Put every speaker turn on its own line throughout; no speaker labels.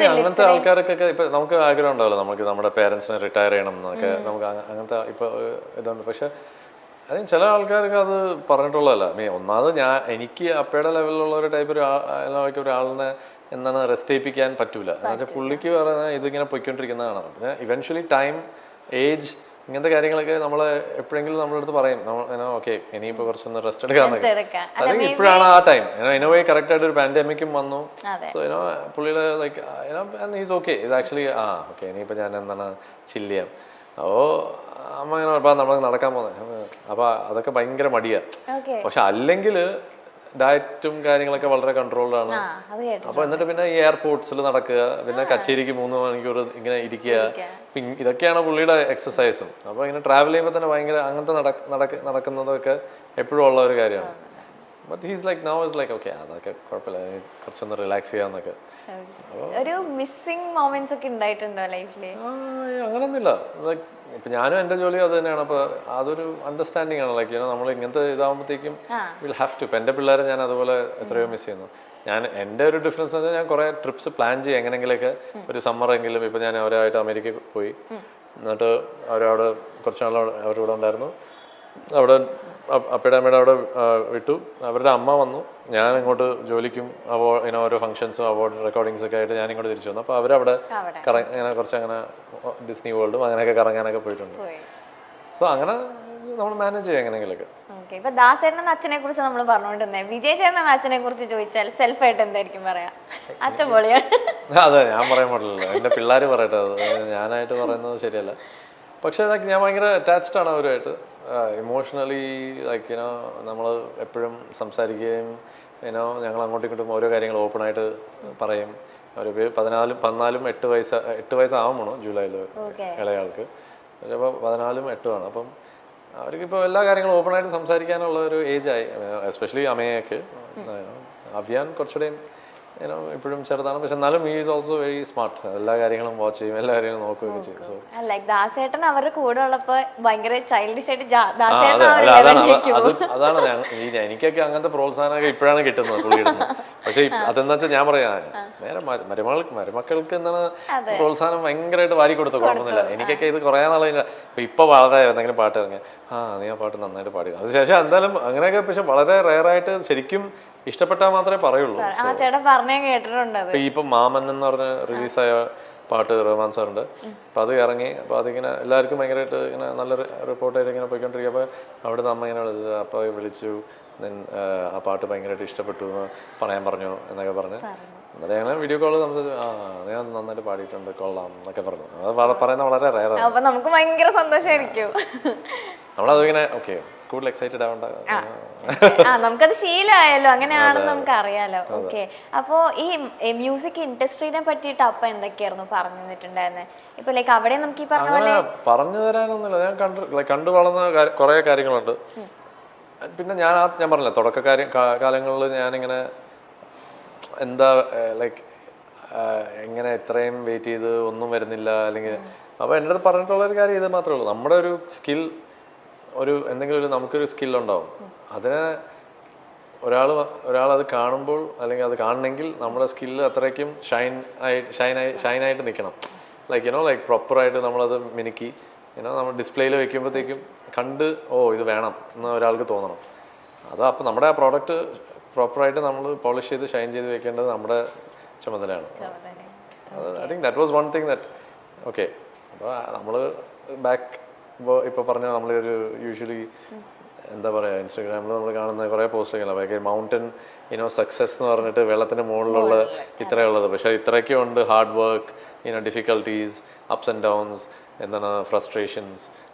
അങ്ങനത്തെ ആൾക്കാർക്കൊക്കെ ഇപ്പൊ നമുക്ക് ആഗ്രഹം ഉണ്ടാവല്ലോ, നമുക്ക് നമ്മുടെ പേരൻസിനെ റിട്ടയർ ചെയ്യണം എന്നൊക്കെ, നമുക്ക് അങ്ങനത്തെ ഇപ്പൊ ഇതുണ്ട്. പക്ഷെ അതിന് ചില ആൾക്കാർക്ക് അത് പറഞ്ഞിട്ടുള്ളതല്ല. ഒന്നാമത് എനിക്ക് അപ്പയുടെ ലെവലിലുള്ള ഒരു ടൈപ്പ് ഒരാളിനെ എന്താണ് റെസ്റ്റ് ചെയ്യിപ്പിക്കാൻ പറ്റൂല. എന്ന് വെച്ചാൽ പുള്ളിക്ക് പറഞ്ഞാൽ ഇതിങ്ങനെ പൊയ്ക്കൊണ്ടിരിക്കുന്നതാണ്. പിന്നെ ഇവൻച്വലി ടൈം, ഏജ്, ഇങ്ങനത്തെ കാര്യങ്ങളൊക്കെ നമ്മൾ എപ്പോഴെങ്കിലും നമ്മുടെ അടുത്ത് പറയും, ഓക്കെ ഇനിയിപ്പോൾ കുറച്ചൊന്ന് റെസ്റ്റ് എടുക്കാന്നൊക്കെ. അല്ലെങ്കിൽ ഇപ്പോഴാണ് ആ ടൈം. ഇനോവേ കറക്റ്റ് ആയിട്ട് ഒരു പാൻഡമിക്കും വന്നു. സോ പുള്ളിയുടെ ലൈക്ക് ഈസ് ഓക്കെ, ഇത് ആക്ച്വലി ഓക്കെ ഇനിയിപ്പോൾ ഞാൻ എന്താണ് ചില്ല് ചെയ്യാം. അപ്പോൾ അമ്മ ഇങ്ങനെ പറഞ്ഞാൽ നമ്മൾ നടക്കാൻ പോകുന്നത്. അപ്പോൾ അതൊക്കെ ഭയങ്കര മടിയാണ്. പക്ഷെ അല്ലെങ്കിൽ ഡയറ്റും കാര്യങ്ങളൊക്കെ വളരെ കൺട്രോൾഡ് ആണ്. അപ്പൊ എന്നിട്ട് പിന്നെ ഈ എയർപോർട്ട്സിൽ നടക്കുക, പിന്നെ കച്ചേരിക്ക് 3 മണിക്കൂർ ഇങ്ങനെ ഇരിക്കുക, ഇതൊക്കെയാണ് പുള്ളിയുടെ എക്സസൈസും. അപ്പൊ ഇങ്ങനെ ട്രാവൽ ചെയ്യുമ്പോൾ തന്നെ ഭയങ്കര അങ്ങനത്തെ നടക്കുന്നതൊക്കെ എപ്പോഴും ഉള്ള ഒരു കാര്യമാണ്. But he's like now is like okay അതൊക്കെ കുഴപ്പമില്ല, കുറച്ചൊന്ന് റിലാക്സ് ചെയ്യാന്നൊക്കെ.
ഒരു മിസ്സിംഗ് മൊമെന്റ്സ് ഒക്കെ ഉണ്ടായിട്ടുണ്ടോ ലൈഫില്?
അങ്ങനൊന്നുമില്ല. ലൈക്ക് ഇപ്പൊ ഞാനും എന്റെ ജോലി അത് തന്നെയാണ്. അപ്പൊ അതൊരു അണ്ടർസ്റ്റാൻഡിങ് ആണ്. ലൈക്ക് നമ്മൾ ഇങ്ങനത്തെ ഇതാകുമ്പോഴത്തേക്കും വിൽ ഹാവ് ടു. ഇപ്പൊ എന്റെ പിള്ളേരെ ഞാൻ അതുപോലെ എത്രയോ മിസ് ചെയ്യുന്നു. എൻ്റെ ഒരു ഡിഫറൻസ് എന്ന് വെച്ചാൽ ഞാൻ കുറെ ട്രിപ്സ് പ്ലാൻ ചെയ്യും എങ്ങനെയെങ്കിലൊക്കെ. ഒരു സമ്മറെങ്കിലും ഇപ്പൊ ഞാൻ അവരായിട്ട് അമേരിക്കയിൽ പോയി, എന്നിട്ട് അവരവിടെ കുറച്ച് നാൾ അവരുടെ കൂടെ ഉണ്ടായിരുന്നു. അവിടെ അപ്പയുടെ അമ്മയുടെ അവിടെ വിട്ടു. അവരുടെ അമ്മ വന്നു, ഞാൻ ഇങ്ങോട്ട് ജോലിക്കും ഇങ്ങനെ ഓരോ ഫംഗ്ഷൻസും അവാർഡ് റെക്കോർഡിങ്സ് ഒക്കെ ആയിട്ട് ഞാൻ ഇങ്ങോട്ട് തിരിച്ചു വന്നു. അപ്പോൾ അവരവിടെ ഇങ്ങനെ കുറച്ച് അങ്ങനെ ഡിസ്നി വേൾഡും അങ്ങനെയൊക്കെ കറങ്ങാനൊക്കെ പോയിട്ടുണ്ട്. സോ അങ്ങനെ നമ്മൾ മാനേജ് ചെയ്യാം എങ്ങനെയെങ്കിലൊക്കെ.
ഇപ്പൊ ദാസേട്ടൻ അച്ഛനെ കുറിച്ച് നമ്മൾ പറഞ്ഞുകൊണ്ടിരുന്നേ, വിജയ് ചേട്ടൻ അച്ഛനെ കുറിച്ച് ചോദിച്ചാൽ സെൽഫ് ആയിട്ട് എന്തായിരിക്കും പറയാ? അച്ഛൻ പൊളിയാണ്.
അതെ, ഞാൻ പറയാൻ പാടില്ലല്ലോ, എന്റെ പിള്ളേർ പറയട്ടെ, അത് ഞാനായിട്ട് പറയുന്നത് ശരിയല്ല. പക്ഷെ ഞാൻ ഭയങ്കര അറ്റാച്ച്ഡ് ആണ് അവരുമായിട്ട്. ഇമോഷണലി ലൈക്ക് നമ്മൾ എപ്പോഴും സംസാരിക്കുകയും ഞങ്ങൾ അങ്ങോട്ടും ഇങ്ങോട്ടും ഓരോ കാര്യങ്ങൾ ഓപ്പണായിട്ട് പറയും. ഒരു 14 8 വയസ്സാവുമ്പോൾ ജൂലൈയിൽ ഇളയാൾക്ക്. അപ്പോൾ 14 8 അപ്പം അവർക്കിപ്പോൾ എല്ലാ കാര്യങ്ങളും ഓപ്പണായിട്ട് സംസാരിക്കാനുള്ള ഒരു ഏജായി. എസ്പെഷ്യലി അമ്മയൊക്കെ. അവിയാൻ കുറച്ചുകൂടെയും ഇപ്പോഴും ചെറുതാണ്, പക്ഷെ എന്നാലും he is also very smart. എല്ലാ കാര്യങ്ങളും വാച്ച് ചെയ്യും, എല്ലാ കാര്യങ്ങളും നോക്കുകയൊക്കെ ചെയ്യും. സോ
ദാസേട്ടൻ അവരുടെ കൂടെ ഉള്ളപ്പോ ഭയങ്കര ചൈൽഡിഷ് ആയിട്ട്
അതാണ് എനിക്കൊക്കെ അങ്ങനത്തെ പ്രോത്സാഹനമൊക്കെ ഇപ്പോഴാണ് കിട്ടുന്നത് പുള്ളിയുടെ. പക്ഷെ അതെന്താ വെച്ചാൽ ഞാൻ പറയാ, നേരെ മരുമക്കൾക്ക് എന്താണ് പ്രോത്സാഹനം ഭയങ്കരമായിട്ട് വാരി കൊടുത്തു, കുഴപ്പമൊന്നുമില്ല. എനിക്കൊക്കെ ഇത് കുറേ നാളെ ഇപ്പൊ വളരെ എന്തെങ്കിലും പാട്ട് ഇറങ്ങി നീ ആ പാട്ട് നന്നായിട്ട് പാടി, അതിനുശേഷം എന്തായാലും അങ്ങനെയൊക്കെ. പക്ഷെ വളരെ റെയറായിട്ട് ശരിക്കും ഇഷ്ടപ്പെട്ടാൽ മാത്രമേ പറയുള്ളൂ. ഇപ്പൊ മാമൻ എന്ന് പറഞ്ഞ റിലീസായ പാട്ട് റഹ്മാൻ സാറിന്റെ, അപ്പൊ അത് ഇറങ്ങി. അപ്പൊ അതിങ്ങനെ എല്ലാവർക്കും ഭയങ്കരമായിട്ട് ഇങ്ങനെ നല്ല റിപ്പോർട്ടായിട്ട് ഇങ്ങനെ പോയിക്കൊണ്ടിരിക്കുക. അപ്പൊ അവിടെ അമ്മ ഇങ്ങനെ വിളിച്ചു, അപ്പൊ വിളിച്ചു, ആ പാട്ട് ഭയങ്കരമായിട്ട് ഇഷ്ടപ്പെട്ടു എന്ന് പറയാൻ പറഞ്ഞു എന്നൊക്കെ പറഞ്ഞ്. എന്നിട്ട് ഞങ്ങൾ വീഡിയോ കോള് സംസാരിച്ചു, ഞാൻ നന്നായിട്ട് പാടിയിട്ടുണ്ട്, കൊള്ളാം എന്നൊക്കെ പറഞ്ഞു. അത് പറയുന്ന വളരെ റെയറാണ്.
നമുക്ക് ഭയങ്കര സന്തോഷമായിരിക്കും.
നമ്മളതിങ്ങനെ ഓക്കെ കൂടുതൽ എക്സൈറ്റഡ് ആവണ്ട,
നമുക്കത് ശീലമായല്ലോ, അങ്ങനെയാണെന്ന് നമുക്ക് അറിയാലോ. ഓക്കെ, അപ്പോ ഈ മ്യൂസിക് ഇൻഡസ്ട്രീനെ പറ്റിയിട്ട് അപ്പൊ എന്തൊക്കെയായിരുന്നു പറഞ്ഞു തന്നിട്ടുണ്ടായിരുന്നത്? ഇപ്പൊ ലൈക്ക് അവിടെ നമുക്ക് ഈ പറഞ്ഞ പോലെ
പറഞ്ഞു തരാനൊന്നുമില്ല. ഞാൻ കണ്ടു വളർന്ന കുറെ കാര്യങ്ങളുണ്ട്. പിന്നെ ഞാൻ പറഞ്ഞില്ല, കാലങ്ങളിൽ ഞാനിങ്ങനെ എന്താ ലൈക്ക് എങ്ങനെ ഇത്രയും വെയിറ്റ് ചെയ്ത് ഒന്നും വരുന്നില്ല അല്ലെങ്കിൽ. അപ്പൊ എൻ്റെ അടുത്ത് പറഞ്ഞിട്ടുള്ള ഒരു കാര്യം ഇത് മാത്രമേ ഉള്ളൂ, നമ്മുടെ ഒരു സ്കിൽ, എന്തെങ്കിലും നമുക്കൊരു സ്കില്ലുണ്ടാവും. അതിനെ ഒരാൾ അത് കാണുമ്പോൾ അല്ലെങ്കിൽ അത് കാണണമെങ്കിൽ നമ്മുടെ സ്കില്ല് അത്രയ്ക്കും ഷൈനായിട്ട് നിൽക്കണം. ലൈക്ക് പ്രോപ്പറായിട്ട് നമ്മളത് മിനുക്കി നമ്മൾ ഡിസ്പ്ലേയിൽ വെക്കുമ്പോഴത്തേക്കും കണ്ട് ഇത് വേണം എന്ന് ഒരാൾക്ക് തോന്നണം. അപ്പോൾ നമ്മുടെ ആ പ്രോഡക്റ്റ് പ്രോപ്പറായിട്ട് നമ്മൾ പോളിഷ് ചെയ്ത് ഷൈൻ ചെയ്ത് വെക്കേണ്ടത് നമ്മുടെ ചുമതലയാണ്. I think that was one thing that okay. അപ്പോൾ നമ്മൾ ഇപ്പോൾ പറഞ്ഞ നമ്മളൊരു യൂഷ്വലി എന്താ പറയുക, ഇൻസ്റ്റാഗ്രാമിൽ നമ്മൾ കാണുന്ന കുറേ പോസ്റ്റുകളാണ് മൗണ്ടൻ സക്സസ് എന്ന് പറഞ്ഞിട്ട് വെള്ളത്തിന് മുകളിലുള്ള ഇത്രയുള്ളത്. പക്ഷേ ഇത്രയൊക്കെ ഉണ്ട് hard work, difficulties, ups and downs, എന്താണ് ഫ്രസ്ട്രേഷൻസ്,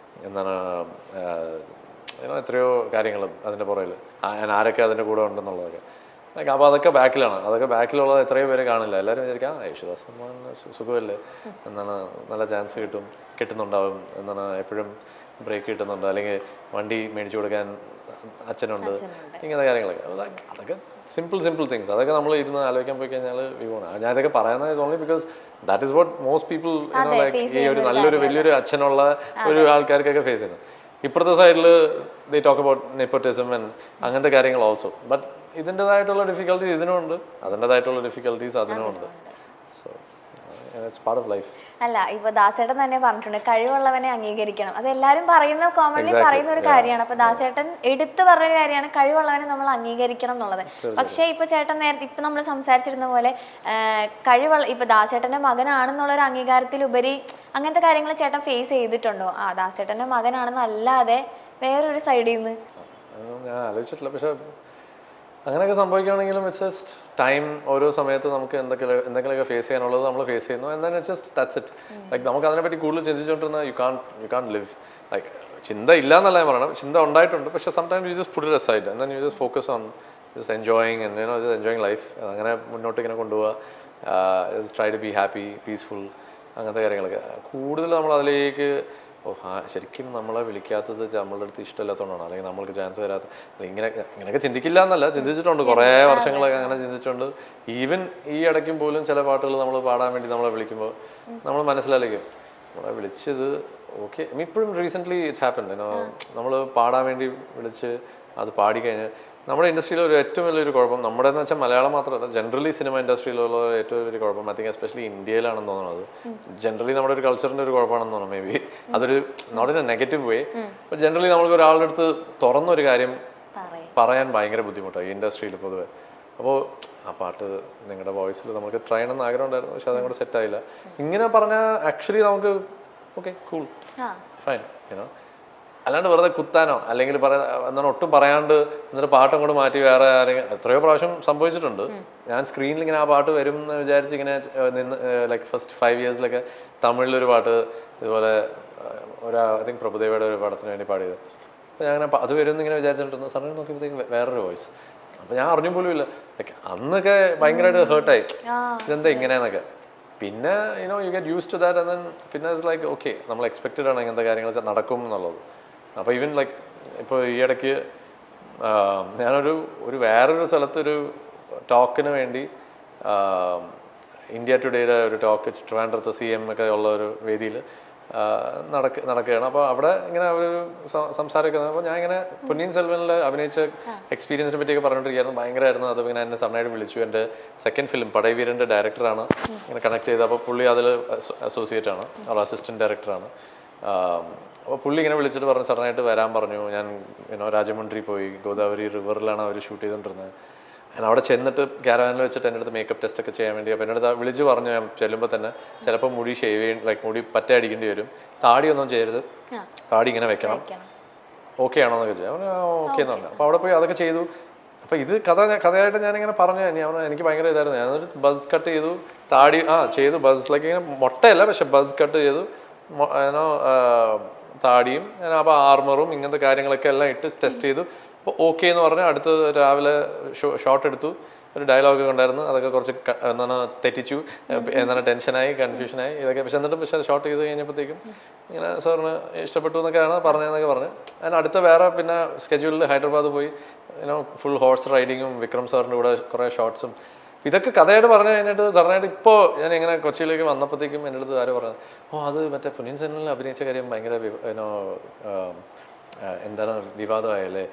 എന്താണ് എത്രയോ കാര്യങ്ങൾ അതിൻ്റെ പുറകിൽ, ആരൊക്കെ അതിൻ്റെ കൂടെ ഉണ്ടെന്നുള്ളതൊക്കെ. അപ്പോൾ അതൊക്കെ ബാക്കിലാണ്. അതൊക്കെ ബാക്കിലുള്ളത് എത്രയോ പേര് കാണില്ല. എല്ലാവരും വിചാരിക്കാം യേശുദാസ് സുഖമല്ലേ, എന്താണ് നല്ല ചാൻസ് കിട്ടുന്നുണ്ടാവും, എന്താണ് എപ്പോഴും ബ്രേക്ക് കിട്ടുന്നുണ്ട്, അല്ലെങ്കിൽ വണ്ടി മേടിച്ചു കൊടുക്കാൻ അച്ഛനുണ്ട്, ഇങ്ങനത്തെ കാര്യങ്ങളൊക്കെ. അതൊക്കെ സിമ്പിൾ തിങ്സ്. അതൊക്കെ നമ്മൾ ഇരുന്ന് ആലോചിക്കാൻ പോയി കഴിഞ്ഞാൽ വിവോണ്. ഞാൻ ഇതൊക്കെ പറയുന്നത് only because that is what most people like ഈ ഒരു നല്ലൊരു വലിയൊരു അച്ഛനുള്ള ഒരു ആൾക്കാർക്കൊക്കെ ഫേസ് ചെയ്യുന്നത്. ഇപ്പുറത്തെ സൈഡിൽ they talk about nepotism and അങ്ങനത്തെ കാര്യങ്ങൾ ഓൾസോ. ബട്ട് ഇതിൻ്റെതായിട്ടുള്ള ഡിഫിക്കൽട്ടീസ് ഇതിനുമുണ്ട്, അതിൻ്റെതായിട്ടുള്ള ഡിഫിക്കൽട്ടീസ് അതിനുമുണ്ട്. So it's part of life.
അല്ല ഇപ്പൊ ദാസേട്ടൻ തന്നെ പറഞ്ഞിട്ടുണ്ട് കഴിവുള്ളവനെ അംഗീകരിക്കണം. അത് എല്ലാരും പറയുന്ന കോമൺലി പറയുന്ന ഒരു കാര്യമാണ്. അപ്പൊ ദാസേട്ടൻ എടുത്തു പറഞ്ഞൊരു കാര്യമാണ് കഴിവുള്ളവനെ നമ്മൾ അംഗീകരിക്കണം എന്നുള്ളത്. പക്ഷേ ഇപ്പൊ ചേട്ടൻ നേരത്തെ ഇപ്പൊ നമ്മൾ സംസാരിച്ചിരുന്ന പോലെ കഴിവുള്ള ഇപ്പൊ ദാസേട്ടന്റെ മകനാണെന്നുള്ള ഒരു അംഗീകാരത്തിലുപരി അങ്ങനത്തെ കാര്യങ്ങൾ ചേട്ടൻ ഫേസ് ചെയ്തിട്ടുണ്ടോ? ആ ദാസേട്ടന്റെ മകനാണെന്നല്ലാതെ വേറൊരു സൈഡിൽ നിന്ന്
ഞാൻ ആലോചിച്ചിട്ടില്ല. പക്ഷെ അങ്ങനെയൊക്കെ സംഭവിക്കുകയാണെങ്കിലും ഇറ്റ്സ് ജസ്റ്റ് ടൈം. ഓരോ സമയത്ത് നമുക്ക് എന്തെങ്കിലുമൊക്കെ ഫേസ് ചെയ്യാനുള്ളത് നമ്മൾ ഫേസ് ചെയ്യുന്നു. And it's just that's it. Like നമുക്ക് അതിനെപ്പറ്റി കൂടുതൽ ചിന്തിച്ചുകൊണ്ടിരുന്നാൽ യു കാൺ ലിവ്. ലൈക്ക് ചിന്ത ഇല്ല എന്നല്ല ഞാൻ പറയണം, ചിന്ത ഉണ്ടായിട്ടുണ്ട്. പക്ഷെ sometimes you just put it aside and then you just focus on just enjoying and just enjoying life. അങ്ങനെ മുന്നോട്ട് ഇങ്ങനെ കൊണ്ടുപോവുക. Try to be happy, peaceful, അങ്ങനത്തെ കാര്യങ്ങളൊക്കെ. കൂടുതൽ നമ്മൾ അതിലേക്ക് ശരിക്കും നമ്മളെ വിളിക്കാത്തത് നമ്മളുടെ അടുത്ത് ഇഷ്ടമില്ലാത്തതുകൊണ്ടാണ്, അല്ലെങ്കിൽ നമ്മൾക്ക് ചാൻസ് വരാത്ത, ഇങ്ങനെയൊക്കെ ചിന്തിക്കില്ല എന്നല്ല, ചിന്തിച്ചിട്ടുണ്ട്. കുറേ വർഷങ്ങളൊക്കെ അങ്ങനെ ചിന്തിച്ചിട്ടുണ്ട്. ഈവൻ ഈ ഇടയ്ക്കും പോലും ചില പാട്ടുകൾ നമ്മൾ പാടാൻ വേണ്ടി നമ്മളെ വിളിക്കുമ്പോൾ നമ്മൾ മനസ്സിലായിരിക്കും നമ്മളെ വിളിച്ചത് ഓക്കെ. ഇപ്പോഴും റീസെൻ്റ്ലി ഇറ്റ്സ് ഹാപ്പൻ. നമ്മൾ പാടാൻ വേണ്ടി വിളിച്ച് അത് പാടിക്കഴിഞ്ഞ് നമ്മുടെ ഇൻഡസ്ട്രിയിലെ ഒരു ഏറ്റവും വലിയൊരു കുഴപ്പം, നമ്മുടെ എന്ന് വെച്ചാൽ മലയാളം മാത്രമല്ല, ജനറലി സിനിമ ഇൻഡസ്ട്രിയിലുള്ള ഏറ്റവും വലിയ കുഴപ്പം ഐ തിങ്ക് എസ്പെഷ്യലി ഇന്ത്യയിലാണെന്ന് തോന്നുന്നത്. ജനറലി നമ്മുടെ ഒരു കൾച്ചറിൻ്റെ ഒരു കുഴപ്പമാണെന്ന് തോന്നുന്നു. മേ ബി അതൊരു not in a negative way. അപ്പോൾ ജനറലി നമ്മൾക്ക് ഒരാളുടെ അടുത്ത് തുറന്നൊരു കാര്യം പറയാൻ ഭയങ്കര ബുദ്ധിമുട്ടാണ് ഈ ഇൻഡസ്ട്രിയിൽ പൊതുവെ. അപ്പോൾ ആ പാട്ട് നിങ്ങളുടെ വോയിസിൽ നമുക്ക് ട്രൈ ചെയ്യണമെന്ന് ആഗ്രഹം ഉണ്ടായിരുന്നു, പക്ഷെ അതങ്ങോട്ട് സെറ്റായില്ല. ഇങ്ങനെ പറഞ്ഞാൽ ആക്ച്വലി നമുക്ക് ഓക്കെ കൂൾ ഫൈൻ യുനോ, അല്ലാണ്ട് വെറുതെ കുത്താനോ അല്ലെങ്കിൽ എന്താണ് ഒട്ടും പറയാണ്ട് എന്നിട്ട് പാട്ട് അങ്ങോട്ട് മാറ്റി വേറെ ആരെങ്കിലും എത്രയോ പ്രാവശ്യം സംഭവിച്ചിട്ടുണ്ട്. ഞാൻ സ്ക്രീനിൽ ഇങ്ങനെ ആ പാട്ട് വരും എന്ന് വിചാരിച്ച് ഇങ്ങനെ നിന്ന് ലൈക്ക് ഫസ്റ്റ് 5 ഇയേഴ്സിലൊക്കെ തമിഴിലൊരു പാട്ട് ഇതുപോലെ ഒരു ഐ തിങ്ക് പ്രഭുദേവയുടെ ഒരു പടത്തിന് വേണ്ടി പാടിയത്. അപ്പോൾ ഞാൻ അങ്ങനെ അത് വരും എന്നിങ്ങനെ വിചാരിച്ചിട്ടുണ്ട്. സഡൻ നോക്കിയപ്പോഴത്തേക്കും വേറൊരു വോയിസ്. അപ്പോൾ ഞാൻ അറിഞ്ഞു പോലും ഇല്ല. ലൈക്ക് അന്നൊക്കെ ഭയങ്കരമായിട്ട് ഹേർട്ടായി, ഇതെന്താ ഇങ്ങനെയെന്നൊക്കെ. പിന്നെ you get use to that. And പിന്നെ ഇറ്റ്സ് ലൈക്ക് ഓക്കെ, നമ്മൾ എക്സ്പെക്റ്റഡ് ആണ് ഇങ്ങനത്തെ കാര്യങ്ങൾ നടക്കും എന്നുള്ളത്. അപ്പോൾ ഈവൻ ലൈക്ക് ഇപ്പോൾ ഈ ഇടയ്ക്ക് ഞാനൊരു വേറൊരു സ്ഥലത്തൊരു ടോക്കിന് വേണ്ടി ഇന്ത്യ ടുഡേയുടെ ഒരു ടോക്ക് ട്രിവാൻഡ്രത്ത് CM ഒക്കെ ഉള്ള ഒരു വേദിയിൽ നടക്കുകയാണ്. അപ്പോൾ അവിടെ ഇങ്ങനെ ഒരു സംസാരമൊക്കെ. അപ്പോൾ ഞാൻ ഇങ്ങനെ പൊന്നിയിൻ സെൽവനിൽ അഭിനയിച്ച എക്സ്പീരിയൻസിനെ പറ്റിയൊക്കെ പറഞ്ഞുകൊണ്ടിരിക്കുകയായിരുന്നു. ഭയങ്കരമായിരുന്നു. അത് ഇങ്ങനെ എന്നെ സണ്ണായിട്ട് വിളിച്ചു. എൻ്റെ സെക്കൻഡ് ഫിലിം പടൈവീരൻ്റെ ഡയറക്ടറാണ് ഇങ്ങനെ കണക്ട് ചെയ്തത്. അപ്പോൾ പുള്ളി അതിൽ അസോസിയേറ്റ് ആണ്, അവർ അസിസ്റ്റൻറ്റ് ഡയറക്ടറാണ്. അപ്പോൾ പുള്ളി ഇങ്ങനെ വിളിച്ചിട്ട് പറഞ്ഞു സഡനായിട്ട് വരാൻ പറഞ്ഞു. ഞാൻ രാജമന്ത്രി പോയി, ഗോദാവരി റിവറിലാണ് അവർ ഷൂട്ട് ചെയ്തുകൊണ്ടിരുന്നത്. ഞാൻ അവിടെ ചെന്നിട്ട് ക്യാരവാനിൽ വെച്ചിട്ട് എൻ്റെ അടുത്ത് മേക്കപ്പ് ടെസ്റ്റ് ഒക്കെ ചെയ്യാൻ വേണ്ടി. അപ്പോൾ എൻ്റെ അടുത്ത് വിളിച്ച് പറഞ്ഞു ഞാൻ ചെല്ലുമ്പോൾ തന്നെ ചിലപ്പോൾ മുടി ഷേവ് ചെയ്യും, ലൈക്ക് മുടി പറ്റ അടിക്കേണ്ടി വരും, താടി ഒന്നും ചെയ്യരുത്, താടി ഇങ്ങനെ വെക്കണം, ഓക്കെ ആണോ എന്നൊക്കെ ചെയ്യാം. ഓക്കെ എന്ന് പറഞ്ഞു. അപ്പോൾ അവിടെ പോയി അതൊക്കെ ചെയ്തു. അപ്പോൾ ഇത് കഥയായിട്ട് ഞാനിങ്ങനെ പറഞ്ഞു. എനിക്ക് ഭയങ്കര ഇതായിരുന്നു. ഞാനൊരു ബസ് കട്ട് ചെയ്തു, താടി ചെയ്തു, ബസ് ലൈക്ക് ഇങ്ങനെ മൊട്ടയല്ല പക്ഷെ ബസ് കട്ട് ചെയ്തു, താടിയും അപ്പോൾ ആർമറും ഇങ്ങനത്തെ കാര്യങ്ങളൊക്കെ എല്ലാം ഇട്ട് ടെസ്റ്റ് ചെയ്തു. അപ്പോൾ ഓക്കെ എന്ന് പറഞ്ഞാൽ അടുത്ത് രാവിലെ ഷോട്ട് എടുത്തു. ഒരു ഡയലോഗ് ഉണ്ടായിരുന്നു, അതൊക്കെ കുറച്ച് എന്താണ് തെറ്റിച്ചു, എന്താണ് ടെൻഷനായി, കൺഫ്യൂഷനായി ഇതൊക്കെ. പക്ഷെ എന്നിട്ടും ഷോട്ട് ചെയ്ത് കഴിഞ്ഞപ്പോഴത്തേക്കും ഇങ്ങനെ സാറിന് ഇഷ്ടപ്പെട്ടു എന്നൊക്കെയാണ് പറഞ്ഞതെന്നൊക്കെ പറഞ്ഞു. അതിന് അടുത്ത വേറെ പിന്നെ സ്കെഡ്യൂളിൽ ഹൈദരാബാദ് പോയി ഫുൾ ഹോഴ്സ് റൈഡിങ്ങും വിക്രം സാറിൻ്റെ കൂടെ കുറേ ഷോട്ട്സും ഇതൊക്കെ കഥയായിട്ട് പറഞ്ഞു കഴിഞ്ഞിട്ട് സഡനായിട്ട് ഇപ്പോൾ ഞാൻ ഇങ്ങനെ കൊച്ചിയിലേക്ക് വന്നപ്പോഴത്തേക്കും എൻ്റെ അടുത്ത് ആരും പറഞ്ഞത് അത് മറ്റേ പൊന്നിയിൻ സെൽവനിൽ അഭിനയിച്ച കാര്യം ഭയങ്കര എന്താണ് വിവാദമായല്ലേ,